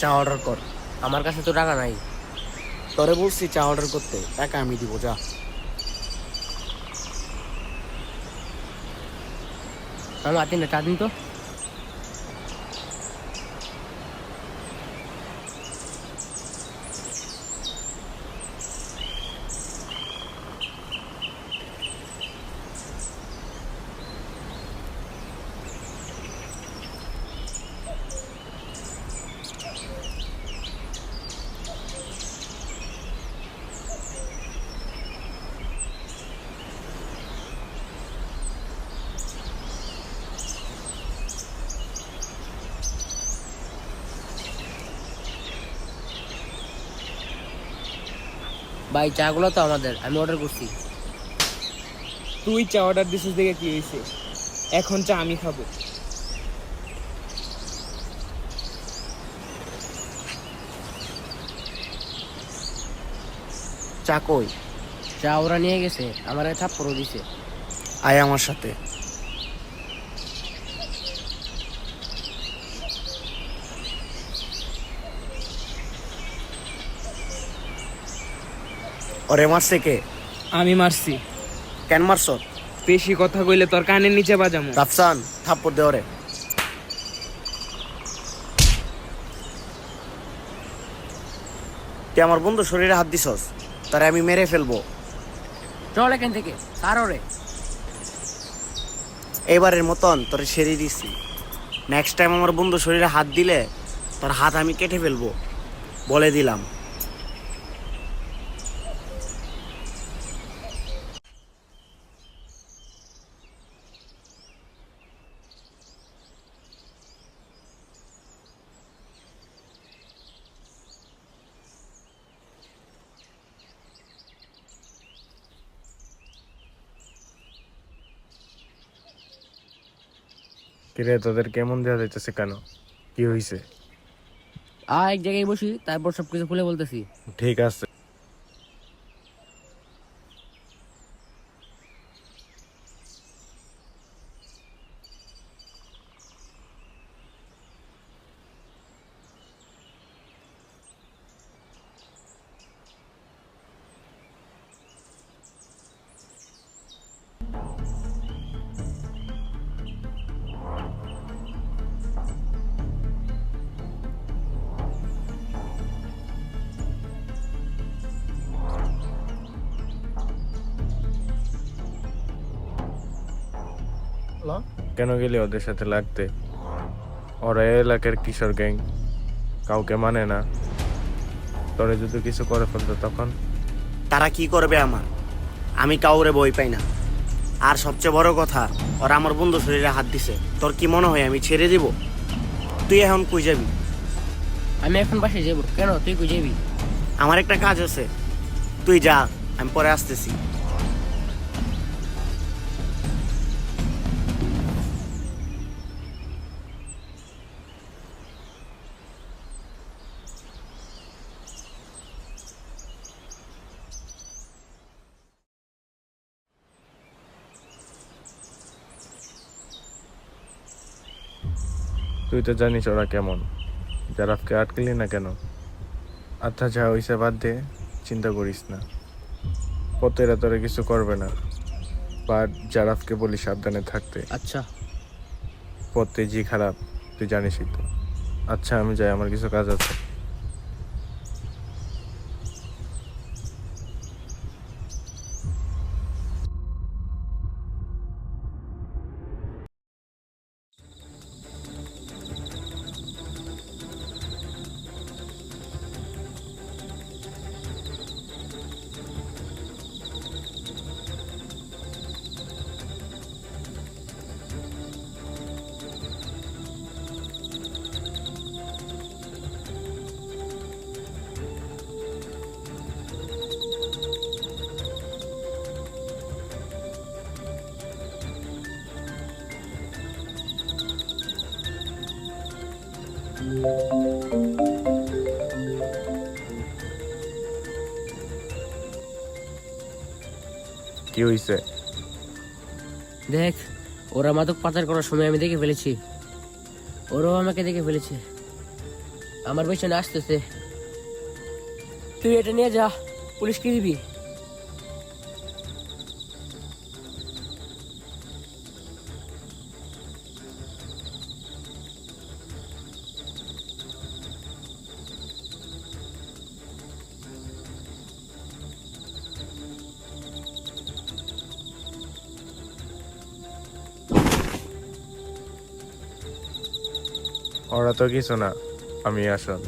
চা অর্ডার কর। আমার কাছে তো টাকা নাই। তোরে বলছি চা অর্ডার করতে, টাকা আমি দিব, যা। মামা 3টা চা দিন তো। ভাই চাগুলো তো আমাদের, আমি অর্ডার করছি। তুই চা অর্ডার দিছিস দেখে কি হয়েছে? এখন চা আমি খাবো। চা কই? চা ওরা নিয়ে গেছে, আমার থাপ্পড়ও দিছে। আয় আমার সাথে। ওরে মারছে কে? আমি মারছি। কেন মারছ? বেশি কথা কইলে তোর কানের নিচে বাজামো। রাফসান, থাপ্পড় দে ওরে। তুই আমার বন্ধু শরীরে হাত দিছস, তারে আমি মেরে ফেলবো। চল এখান থেকে, কার ওরে। এবারের মতন তোরে সেরে দিছি। নেক্সট টাইম আমার বন্ধু শরীরে হাত দিলে তোর হাত আমি কেটে ফেলবো, বলে দিলাম। কিরে, তোদের কেমন দেওয়া যাইতেছে কেন? কি হয়েছে? এক জায়গায় বসি, তারপর সবকিছু খুলে বলতেছি। ঠিক আছে। কেন গেলি ওদের সাথে লাগতে? ওরা এই এলাকার কিশোর গ্যাং, কাউকে মানে না। তোরে যদি কিছু করে ফেলতো তখন? তারা কি করবে আমার? আমি কাউরে বই পাই না। আর সবচেয়ে বড় কথা, ওরা আমার বন্ধু শরীরে হাত দিছে। তোর কি মনে হয় আমি ছেড়ে দিব? তুই এখন কই যাবি? আমি এখন বাসায় যাবো। কেন, তুই কই যাবি? আমার একটা কাজ আছে, তুই যা, আমি পরে আসতেছি। তুই তো জানিস ওরা কেমন। জারাফকে আটকেলি না কেন? আচ্ছা, যা হইছে বাদ দে, চিন্তা করিস না। পতেরা তোরে কিছু করবে না। বাট জারাফকে বলি সাবধানে থাকতে। আচ্ছা। পথে জি খারাপ, তুই জানিসই তো। আচ্ছা, আমি যাই, আমার কিছু কাজ আছে। কি হইছে? দেখ, ওরা মাদক পাচার করার সময় আমি দেখে ফেলেছি। ওরাও আমাকে দেখে ফেলেছে। আমার পেছনে আসতেছে। তুই এটা নিয়ে যা, পুলিশকে দিবি। ওরা তো কিছু না, আমি আসল।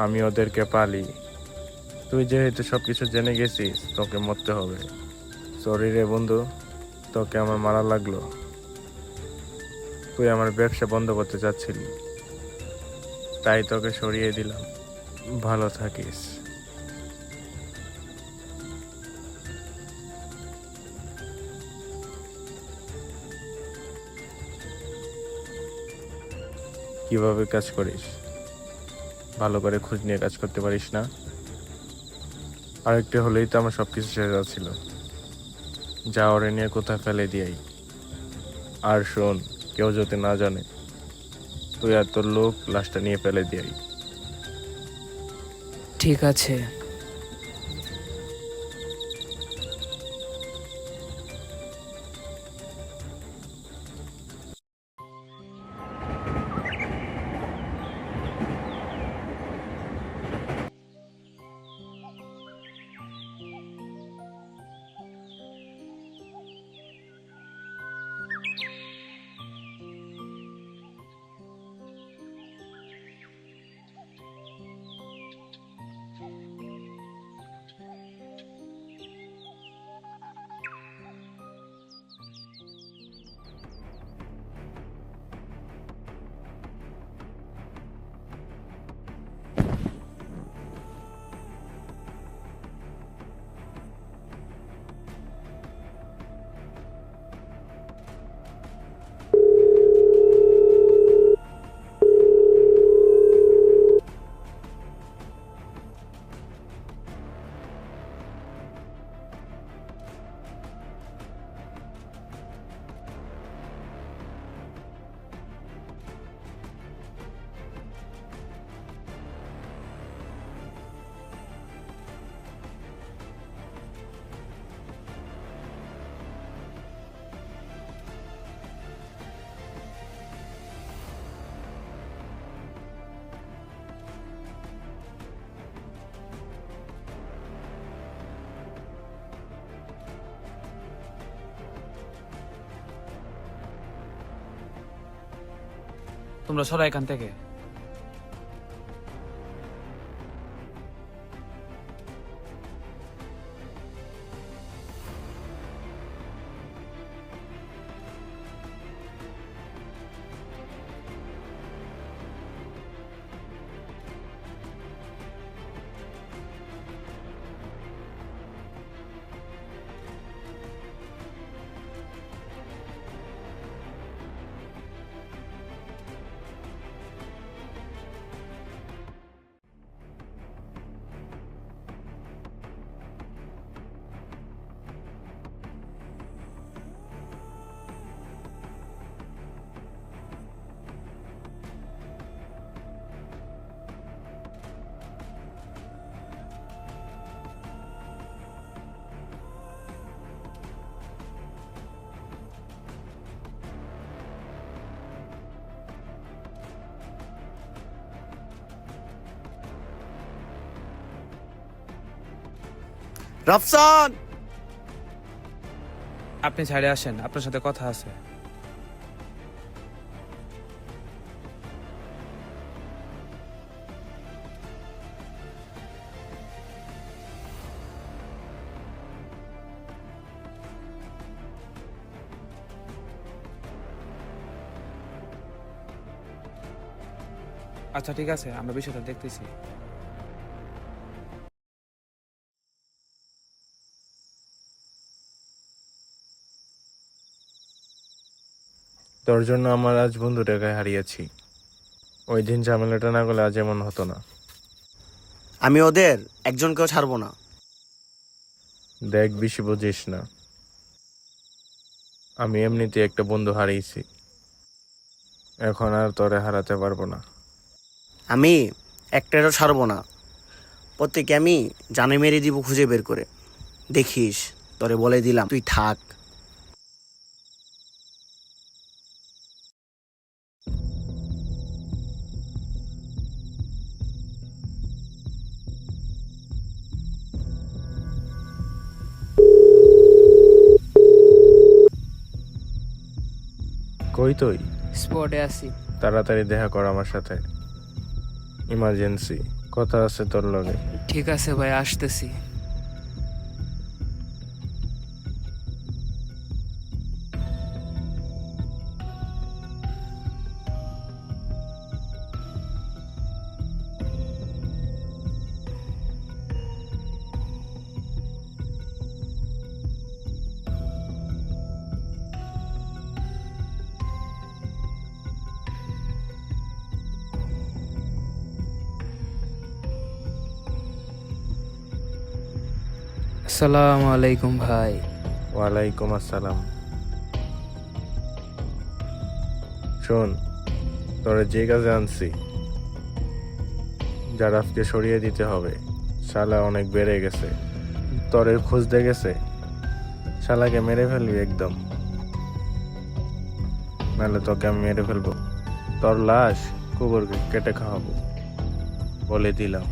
আমি ওদেরকে পালি। তুই যেহেতু সবকিছু জেনে গেছিস, তোকে মরতে হবে। সরি রে বন্ধু, তোকে আমার মারা লাগলো। তুই আমার ব্যবসা বন্ধ করতে চাচ্ছিলি, তাই তোকে সরিয়ে দিলাম। ভালো থাকিস। কিভাবে কাজ করিস? ভালো করে খোঁজ নিয়ে কাজ করতে পারিস না? আরেকটা হলেই তো আমার সবকিছু শেষ ছিল। যা ওরে নিয়ে কোথায় ফেলে দিয়াই। আর শোন, কেউ যদি না জানে তুই আর তোর লোক লাশটা নিয়ে ফেলে দিয়াই। ঠিক আছে। তোমরা সরাই এখান থেকে। রাফসান, আপনি ছাড়ে আসেন, আপনার সাথে কথা আছে। আচ্ছা ঠিক আছে, আমরা বিষয়টা দেখতেছি। তোর জন্য আমার আজ বন্ধুটাকে হারিয়েছি। ওই দিন ঝামেলাটা না করলে আজ এমন হতো না। আমি ওদের একজনকেও ছাড়বো না। দেখ, বেশি বুঝিস না। আমি এমনিতে একটা বন্ধু হারিয়েছি, এখন আর তোরে হারাতে পারবো না। আমি একটারও ছাড়বো না, প্রত্যেকে আমি জানে মেরে দিব খুঁজে বের করে। দেখিস, তোরে বলে দিলাম, তুই থাক। কই তুই? স্পটে আছি। তাড়াতাড়ি দেখা কর আমার সাথে, ইমার্জেন্সি কথা আছে তোর লগে। ঠিক আছে ভাই, আসতেছি। আসসালামু আলাইকুম ভাই। ওয়ালাইকুম আসসালাম। শোন, তোরে যে কাজে আনছি, জারাফকে সরিয়ে দিতে হবে। শালা অনেক বেড়ে গেছে, তোরে খুঁজতে গেছে। শালাকে মেরে ফেলবি একদম, নাহলে তোকে আমি মেরে ফেলবো। তোর লাশ কুকুরকে কেটে খাওয়াবো, বলে দিলাম।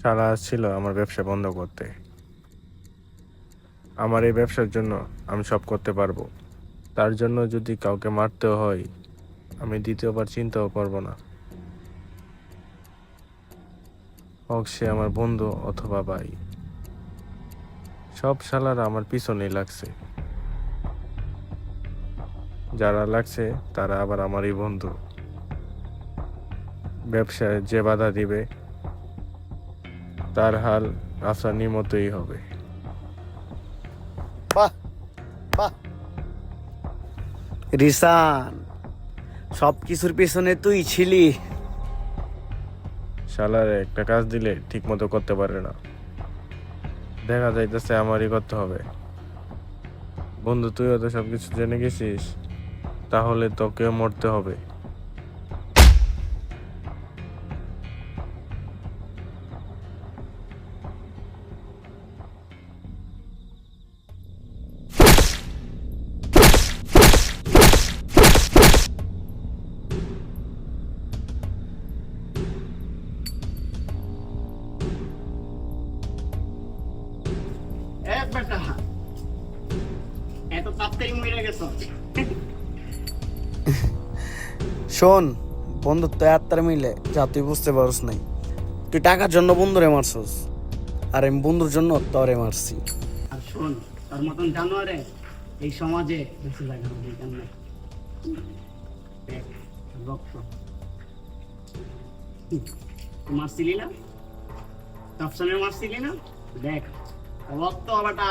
শালা আসছিল আমার ব্যবসা বন্ধ করতে। আমার এই ব্যবসার জন্য আমি সব করতে পারবো। তার জন্য যদি কাউকে মারতেও হয়, আমি দ্বিতীয়বার চিন্তাও করব না, হোক সে আমার বন্ধু অথবা ভাই। সব শালারা আমার পিছনেই লাগছে, যারা লাগছে তারা আবার আমারই বন্ধু। ব্যবসায় যে বাধা দিবে তার হাল আফসানির মতোই হবে। বাহ বাহ, রিসান, সব কিছুর পিছনে তুই ছিলি। শালারে একটা কাজ দিলে ঠিক মতো করতে পারে না, দেখা যাইতেছে আমারই করতে হবে। বন্ধু, তুইও তো সবকিছু জেনে গেছিস, তাহলে তোকেও মরতে হবে। শোন, বন্ধুত্ব আত্মার মিলে যা তুই বুঝতে পারস নাই। তুই টাকার জন্য বন্ধুরে মারছস, আর আমি বন্ধুর জন্য তরে মারছি। আর শোন, তার মতন জানোয়ারে এই সমাজে বেঁচে যায় না। রক্ত মারছিলি না, সবসময় মারছিলি না, দেখ রক্ত আবাটা।